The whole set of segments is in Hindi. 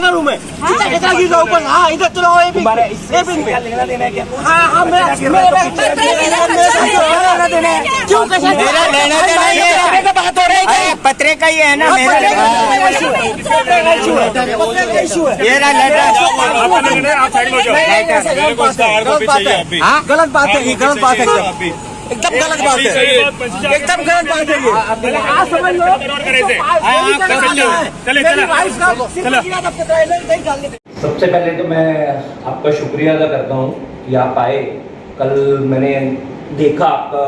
रूम है इतना गिर जाओ ऊपर। हाँ इधर चलो ये भी लेना देना है क्या? हाँ मेरा लेना देना है क्यों? कैसे मेरा लेना देना है? बात हो रही है पत्रे का ही है ना, मेरा इशू है। ये गलत बात है, ये गलत बात है, एकदम गलत बात है, एकदम गलत बात है ये। आप समझ लो सबसे पहले तो मैं आपका शुक्रिया अदा करता हूँ कि आप आए। कल मैंने देखा आपका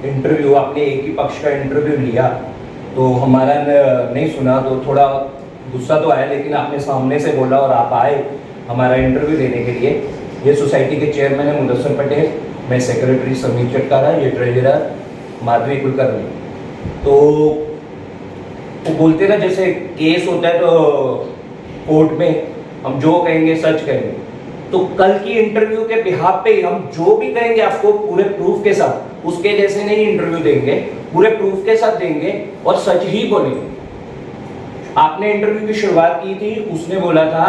इंटरव्यू, आपने एक ही पक्ष का इंटरव्यू लिया तो हमारा नहीं सुना तो थोड़ा गुस्सा तो आया, लेकिन आपने सामने से बोला और आप आए हमारा इंटरव्यू देने के लिए। ये सोसाइटी के चेयरमैन है मुदस्सर पटेल, मैं सेक्रेटरी समीर चटकारा, ये ट्रेजरर माधवी कुलकर्णी। तो वो बोलते ना जैसे केस होता है तो कोर्ट में हम जो कहेंगे सच कहेंगे, तो कल की इंटरव्यू के बिहाफ पे हम जो भी कहेंगे आपको पूरे प्रूफ के साथ, उसके जैसे नहीं इंटरव्यू देंगे, पूरे प्रूफ के साथ देंगे और सच ही बोलेंगे। आपने इंटरव्यू की शुरुआत की थी, उसने बोला था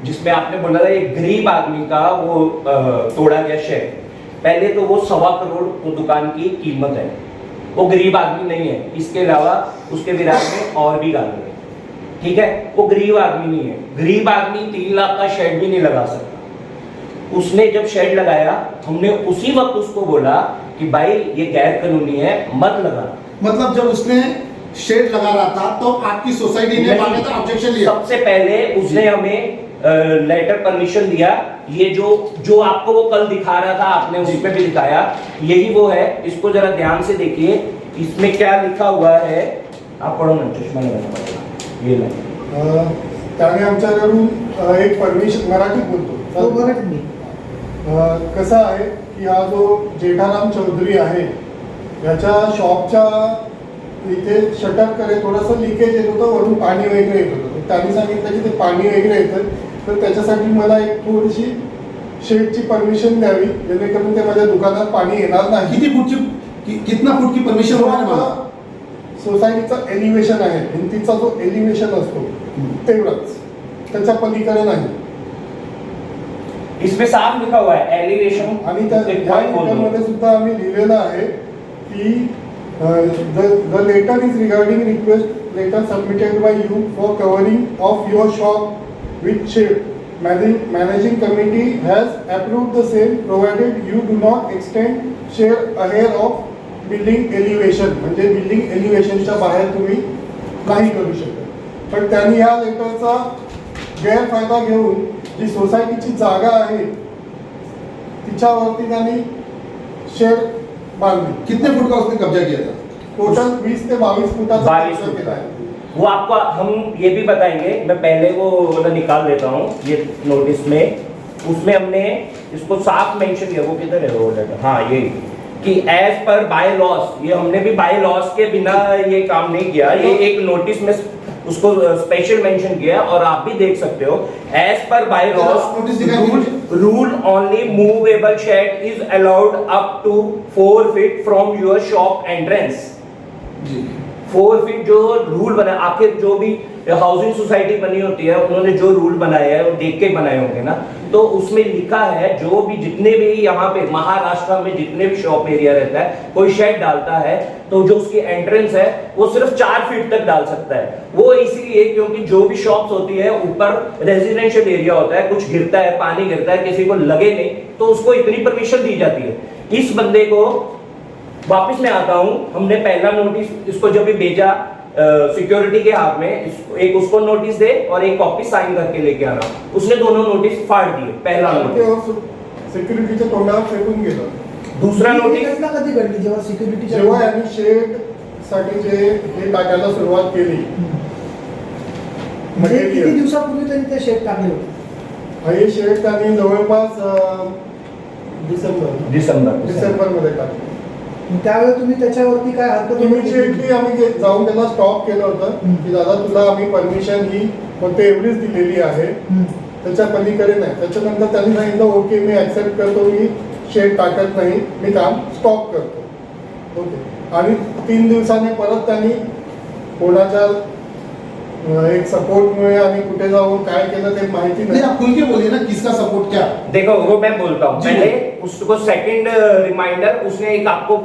जिसमें आपने बोला था एक गरीब आदमी का वो तोड़ा गया शेड। पहले तो वो 1.25 करोड़ वो दुकान की कीमत है, वो गरीब आदमी नहीं है। इसके अलावा उसके विराट में और भी गाली है, ठीक है? वो गरीब आदमी नहीं है। गरीब आदमी 3 लाख का शेड भी नहीं लगा सकता। उसने जब शेड लगाया हमने उसी वक्त उसको बोला कि भाई ये गैर कानूनी है, मत लगा। मतलब जब उसने शेड लगा रहा था तो आपकी सोसाइटी ने ऑब्जेक्शन लिया? सबसे पहले उसने हमें लेटर परमिशन दिया। ये जो आपको वो कल दिखा रहा था, आपने उसमें भी दिखाया, यही वो है। इसको जरा ध्यान से देखिए, इसमें क्या लिखा हुआ है, आप पढ़ो ना, चश्मा लगाना पड़ेगा। ये त्याने आमच्याकडून एक परमिशन, मराठीत बोलतो कसं आहे की हा जो जेठाराम चौधरी आहे याच्या शॉपच्या इथे शटरकडे थोडंसं लिकेज येत होतं, वरून पाणी वगैरे येत होतं। त्यांनी सांगितलं की ते पाणी वगैरे येतं तर त्याच्यासाठी मला एक थोडीशी शेडची परमिशन द्यावी जेणेकरून ते माझ्या दुकानात पाणी येणार नाही। किती फूटची, कितना फूट की परमिशन होणार? सोसायटीचं एलिव्हेशन आहे, भिंतीचा जो एलिव्हेशन असतो तेवढंच, त्याच्या पलीकडे नाही। इसमें साफ लिखा हुआ है एलिवेशन। आणि त्यामध्ये सुद्धा आम्ही लिहिलेलं आहे की the letter is regarding request letter submitted by you for covering of your shop with shade. Managing committee has approved the same provided you do not extend shade ahead of building elevation. म्हणजे बिल्डिंग एलिव्हेशनच्या बाहेर तुम्ही नाही करू शकत। पण त्यांनी या लेटरचा गैरफायदा घेऊन जी सोसायटीची जागा आहे तिच्यावरती त्यांनी शेड बांधली। कितने फुट का उसने कब्जा किया था? टोटल 20 से 22 फुटाचा 22 फुट केला आहे। वो आपको हम ये भी बताएंगे। मैं पहले वो निकाल देता हूँ ये नोटिस में, उसमें हमने इसको साफ मेंशन किया। वो किधर है वो लेटर? हाँ ये कि एज पर बाय लॉस, ये हमने भी बाय लॉस के बिना ये काम नहीं किया। ये एक नोटिस में उसको स्पेशल मेंशन किया और आप भी देख सकते हो एज पर bylaws rule only movable shed is allowed up to 4 feet from your shop entrance. 4 feet जो रूल बना, आखिर जो भी हाउसिंग सोसाइटी बनी होती है उन्होंने जो रूल बनाए हैं वो देख के बनाए होंगे ना, तो उसमें लिखा है जो भी जितने भी यहाँ पे महाराष्ट्र में जितने भी शॉप एरिया रहता है, कोई शेड डालता है तो जो उसकी एंट्रेंस है वो सिर्फ 4 फीट तक डाल सकता है। वो इसीलिए क्योंकि जो भी शॉप्स होती है ऊपर रेजिडेंशियल एरिया होता है, कुछ गिरता है, पानी गिरता है, किसी को लगे नहीं तो उसको इतनी परमिशन दी जाती है। इस बंदे को वापस में आता हूं, हमने पहला नोटिस इसको जब भी भेजा सिक्योरिटी के हाथ में, एक उसको नोटिस दे और एक कॉपी साइन करके लेके आना, उसने दोनों नोटिस फाड़ दिए। पहला नोटिस सिक्युरिटीच्या तोंडावर फेकून गेलं। दूसरा नोटिस कधी घडली जेव्हा सिक्युरिटी जेव्हा यांनी शेड साठी जे हे टाकायला सुरुवात केली, म्हणजे किती दिवसापूर्वी त्यांनी ते शेड टाकले होते? हे शेड त्यांनी जवळपास डिसेंबर मध्ये टाकले। त्यावेळेस तुम्ही त्याच्यावरती काय हरकत? इमिजिएटली आम्ही जाऊन त्याला स्टॉप केलं होतं की दादा तुला आम्ही परमिशन ही फक्त एवढीच दिलेली आहे, त्याच्या पलीकडे नाही। त्याच्यानंतर त्यांनी सांगितलं ओके मी ऍक्सेप्ट करतो, मी शेड टाकत नाही, मी काम स्टॉप करतो। ओके, आणि 3 दिवसांनी परत त्यांनी कोणाच्या एक सपोर्टमुळे आणि कुठे जाऊन काय केलं ते माहिती नहीं नाही. आप खुल के बोलिए ना किसका सपोर्ट क्या देखो वो मैं बोलता हूँ जी। पहले उसको सेकंड रिमाइंडर उसने एक आपको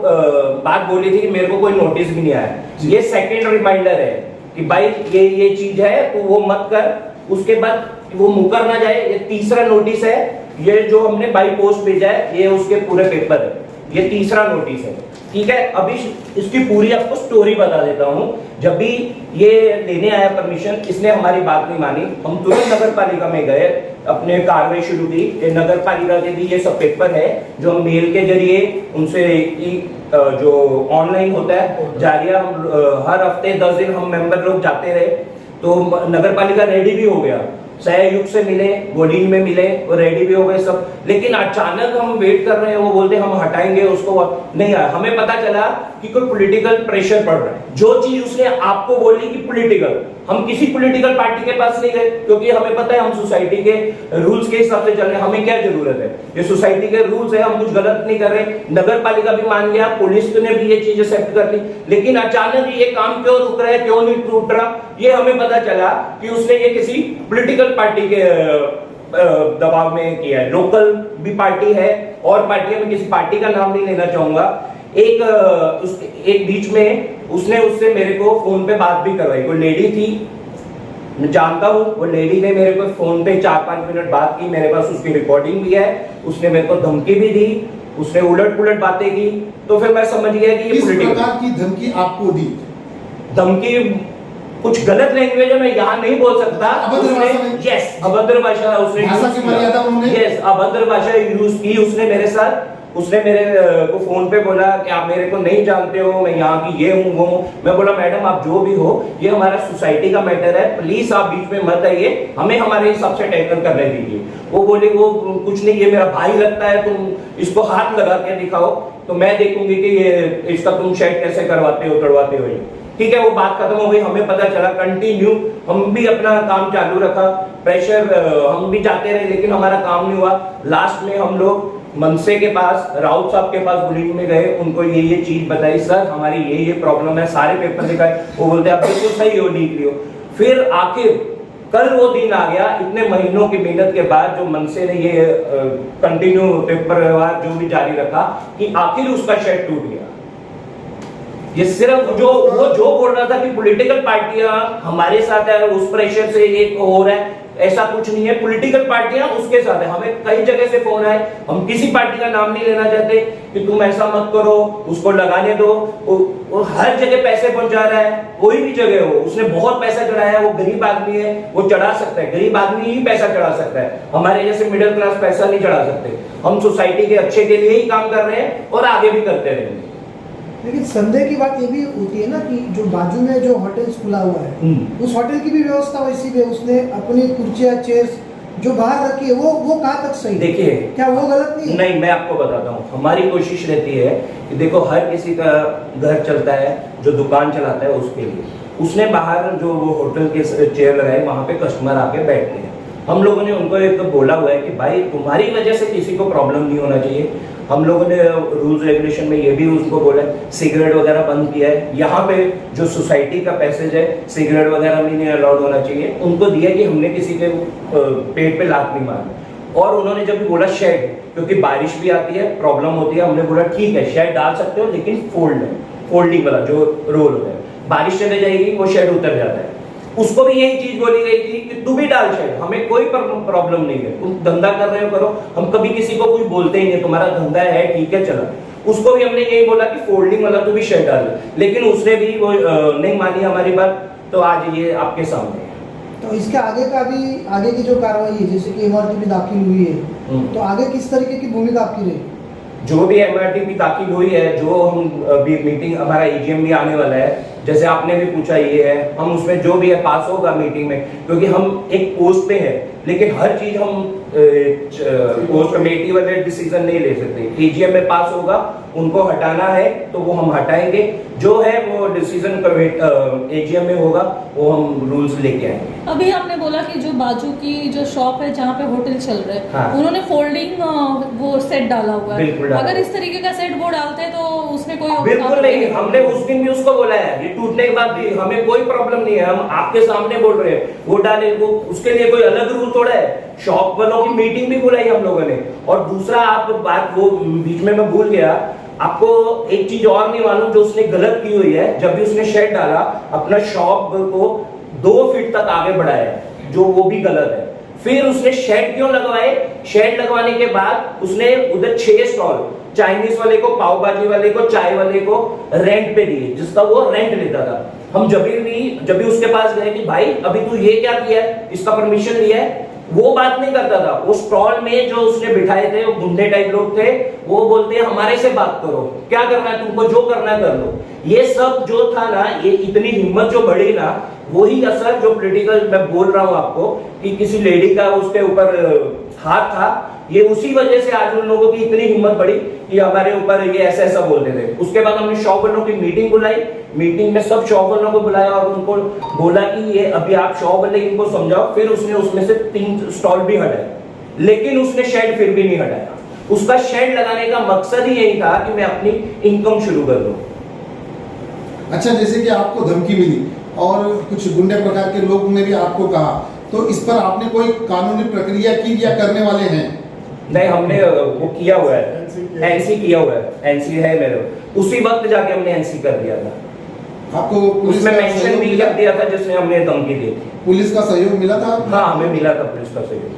बात बोली थी कि मेरे को कोई नोटिस भी नहीं आया, जी। ये सेकंड रिमाइंडर है कि भाई ये चीज है तो वो मत कर, उसके बाद वो मुकर ना जाए। ये तीसरा नोटिस है, ये जो हमने बाई पोस्ट भेजा है ये उसके पूरे पेपर है, ये तीसरा नोटिस है। ठीक है, अभी इसकी पूरी आपको स्टोरी बता देता हूँ। जब भी ये लेने आया परमिशन, इसने हमारी बात नहीं मानी, हम तुरंत नगर पालिका में गए, अपने कार्रवाई शुरू की। ये नगर पालिका के भी ये सब पेपर है जो हम मेल के जरिए उनसे जो ऑनलाइन होता है जारिया, हम हर हफ्ते 10 दिन हम मेंबर लोग जाते रहे, तो नगर पालिका रेडी भी हो गया। सहयुग से मिले, गोलीन में मिले, वो रेडी भी हो गए सब। लेकिन अचानक हम वेट कर रहे हैं, वो बोलते हम हटाएंगे उसको, नहीं आया। हमें पता चला कि कोई पॉलिटिकल प्रेशर पड़ रहा है। जो चीज उसने आपको बोली कि पॉलिटिकल, हम किसी पॉलिटिकल पार्टी के पास नहीं गए, क्योंकि हमें पता है हम सोसाइटी के रूल्स के हिसाब से चल रहे हैं। हमें क्या जरूरत है, ये सोसाइटी के रूल्स है, हम कुछ गलत नहीं कर रहे। नगर पालिका भी मान गया, पुलिस ने भी ये चीज एक्सेप्ट कर ली, लेकिन अचानक ये काम क्यों रुक रहा है, क्यों नहीं टूट रहा, ये हमें पता चला कि उसने ये किसी पॉलिटिकल पार्टी के दबाव में किया है। लोकल भी पार्टी है और पार्टियां में, किसी पार्टी का नाम नहीं लेना चाहूंगा। एक बीच में उसने उससे मेरे को फोन पे बात भी करवाई। वो लेडी थी, मैं जानता हूँ, वो लेडी ने मेरे को फोन पे 4-5 मिनट बात की, मेरे पास उसकी रिकॉर्डिंग भी है। उसने मेरे को धमकी भी दी, उसने उलट पुलट बातें की, तो फिर मैं समझ गया कि ये किस पॉलिटिकल प्रकार की धमकी आपको दी? धमकी, कुछ गलत लैंग्वेज है, मैं यहाँ नहीं बोल सकता। अभद्र भाषा में? यस, अभद्र भाषा उसने भाषा की मर्यादा उन्होंने? यस, अभद्र भाषा यूज की उसने मेरे साथ। उसने मेरे को फोन पे बोला कि आप मेरे को नहीं जानते हो, मैं यहाँ की ये हूँ वो हूँ। मैं बोला मैडम आप जो भी हो, ये हमारा सोसाइटी का मैटर है, प्लीज आप बीच में मत आइए, हमें हमारे हिसाब से टैकल करने दीजिए। वो बोली वो कुछ नहीं, ये मेरा भाई लगता है, तुम इसको हाथ लगा के दिखाओ तो मैं देखूंगी कि ये इसका तुम शेड कैसे करवाते हो, तोड़वाते हो। ठीक है, वो बात खत्म हो गई। हमें पता चला, कंटिन्यू हम भी अपना काम चालू रखा, प्रेशर हम भी जाते रहे, लेकिन हमारा काम नहीं हुआ। लास्ट में हम लोग मनसे के पास, राउत साहब के पास बुलिंग में गए, उनको ये चीज बताई, सर हमारी ये प्रॉब्लम है, सारे पेपर दिखाए। वो बोलते आप बिल्कुल सही हो, लीक लियो। फिर आखिर कल वो दिन आ गया, इतने महीनों की मेहनत के बाद, जो मनसे ने ये कंटिन्यू पेपर व्यवहार जो भी जारी रखा, कि आखिर उसका शेड टूट गया। ये सिर्फ वो जो बोल रहा था कि पॉलिटिकल पार्टियां हमारे साथ है, उस प्रेशर से ये हो रहा है, ऐसा कुछ नहीं है। पॉलिटिकल पार्टियां उसके साथ है। हमें कई जगह से फोन आए, हम किसी पार्टी का नाम नहीं लेना चाहते कि तुम ऐसा मत करो, उसको लगाने दो। वो हर जगह पैसे पहुंचा रहा है, कोई भी जगह हो। उसने बहुत पैसा चढ़ाया है, वो गरीब आदमी है, वो चढ़ा सकता है, गरीब आदमी ही पैसा चढ़ा सकता है। हमारे जैसे मिडिल क्लास पैसा नहीं चढ़ा सकते। हम सोसाइटी के अच्छे के लिए ही काम कर रहे हैं और आगे भी करते रहेंगे। लेकिन संदेह की बात ये भी होती है ना कि जो बाजू में जो होटल खुला हुआ है, उस होटल की भी व्यवस्था वैसी भी है। उसने अपनी कुर्सियां, चेयर्स जो बाहर रखी है, वो कहाँ तक सही? देखिए, क्या वो गलत नहीं है? नहीं, मैं आपको बताता हूँ। हमारी कोशिश रहती है कि देखो, हर किसी का घर चलता है, जो दुकान चलाता है उसके लिए। उसने बाहर जो वो होटल के चेयर लगाए, वहां पे कस्टमर आके बैठते हैं। हम लोगों ने उनको एक बोला हुआ है कि भाई तुम्हारी वजह से किसी को प्रॉब्लम नहीं होना चाहिए। हम लोगों ने रूल्स रेगुलेशन में ये भी उसको बोला है, सिगरेट वगैरह बंद किया है। यहाँ पे जो सोसाइटी का पैसेज है, सिगरेट वगैरह भी नहीं अलाउड होना चाहिए। उनको दिया कि हमने किसी के पेट पे लात नहीं मारनी। और उन्होंने जब भी बोला शेड, क्योंकि बारिश भी आती है, प्रॉब्लम होती है, हमने बोला ठीक है शेड डाल सकते हो, लेकिन फोल्डिंग वाला जो रोल होता है, बारिश चले जाएगी वो शेड उतर जाता है। उसको भी यही चीज बोली गई थी कि तू भी डाल शेड, हमें कोई प्रॉब्लम नहीं है, तुम धंधा कर रहे हो करो, हम कभी किसी को कुछ बोलते ही नहीं, तुम्हारा धंधा है ठीक है चलो। उसको भी हमने यही बोला कि फोल्डिंग वाला तू भी शेड डाल, लेकिन उसने भी वो नहीं मानी हमारी बात। तो आज ये आपके सामने है। तो इसके आगे की जो कार्रवाई है, जैसे कि MRTP भी दाखिल हुई है, तो आगे किस तरीके की भूमिका आपकी रहेगी? जो भी MRTP दाखिल हुई है, जो हम अभी मीटिंग, हमारा EGM भी आने वाला है, जैसे आपने भी पूछा ये है, हम उसमें जो भी है पास होगा मीटिंग में, क्योंकि हम एक पोस्ट पे है, लेकिन हर चीज हम पोस्ट कमेटी वाले डिसीजन नहीं ले सकते। EGM में पास होगा, उनको हटाना है तो वो हम हटाएंगे, जो है वो डिसीजन AGM में होगा, वो हम रूल्स लेके आएंगे। अभी आपने बोला कि जो बाजू की जो शॉप है जहाँ पे होटल चल रहे हैं, हाँ। उन्होंने फोल्डिंग वो सेट डाला हुआ है। बिल्कुल डाला। अगर इस तरीके का सेट वो डालते हैं तो उसमें कोई बिल्कुल नहीं, हमने उस दिन भी उसको बोला है, ये टूटने के बाद भी हमें कोई प्रॉब्लम नहीं है, हम आपके सामने बोल रहे हैं वो डाले, वो उसके लिए कोई अलग रूल थोड़ा है। शॉप वालों की मीटिंग भी बुलाई हम लोगों ने। और दूसरा आप बात वो बीच में मैं भूल गया, आपको एक चीज और नहीं मालूम जो उसने गलत की हुई है। जब भी उसने शेड डाला अपना शॉप को 2 फीट तक आगे बढ़ाया है, जो वो भी गलत है। फिर उसने शेड क्यों लगवाए? शेड लगवाने के बाद उसने उधर 6 स्टॉल, चाइनीज वाले को, पाव भाजी वाले को, चाय वाले को रेंट पे दिए, जिसका वो रेंट लेता था। हम जब भी उसके पास गए कि भाई अभी तू ये क्या किया है, इसका परमिशन लिया है, वो बात नहीं करता था। वो स्टॉल में जो उसने बिठाए थे वो गुंडे टाइप लोग थे, वो बोलते हैं हमारे से बात करो, क्या करना है तुमको, जो करना है कर लो। ये सब जो था ना, ये इतनी हिम्मत जो बढ़ी ना, वही असर जो पॉलिटिकल मैं बोल रहा हूं आपको कि किसी लेडी का उसके ऊपर हाथ था, ये उसी वजह से आज उन लोगों की इतनी हिम्मत बढ़ी कि हमारे ऊपर ये ऐसा ऐसा बोलते थे। उसके बाद हमने शॉप वालों की मीटिंग बुलाई, मीटिंग में सब शॉप वालों को बुलाया और उनको बोला कि ये अभी आप शॉप वाले इनको समझाओ। फिर उसने उसमें से 3 स्टॉल भी हटाए, लेकिन उसने शेड फिर भी नहीं हटाया। उसका शेड लगाने का मकसद ही यही था कि मैं अपनी इनकम शुरू कर दूं। अच्छा, जैसे कि आपको धमकी मिली और कुछ गुंडे प्रकार के लोगों ने भी आपको कहा, तो इस पर आपने कोई कानूनी प्रक्रिया की या करने वाले हैं? नहीं, हमने वो किया हुआ है, एनसी किया हुआ है, एनसी है मेरे। उसी वक्त जाके हमने एनसी कर दिया था। आपको पुलिस उसमें का मेंशन सहयोग भी मिला? कर दिया था जिसने हमने धमकी दी थी। पुलिस का सहयोग मिला था? हाँ, हमें मिला था पुलिस का सहयोग।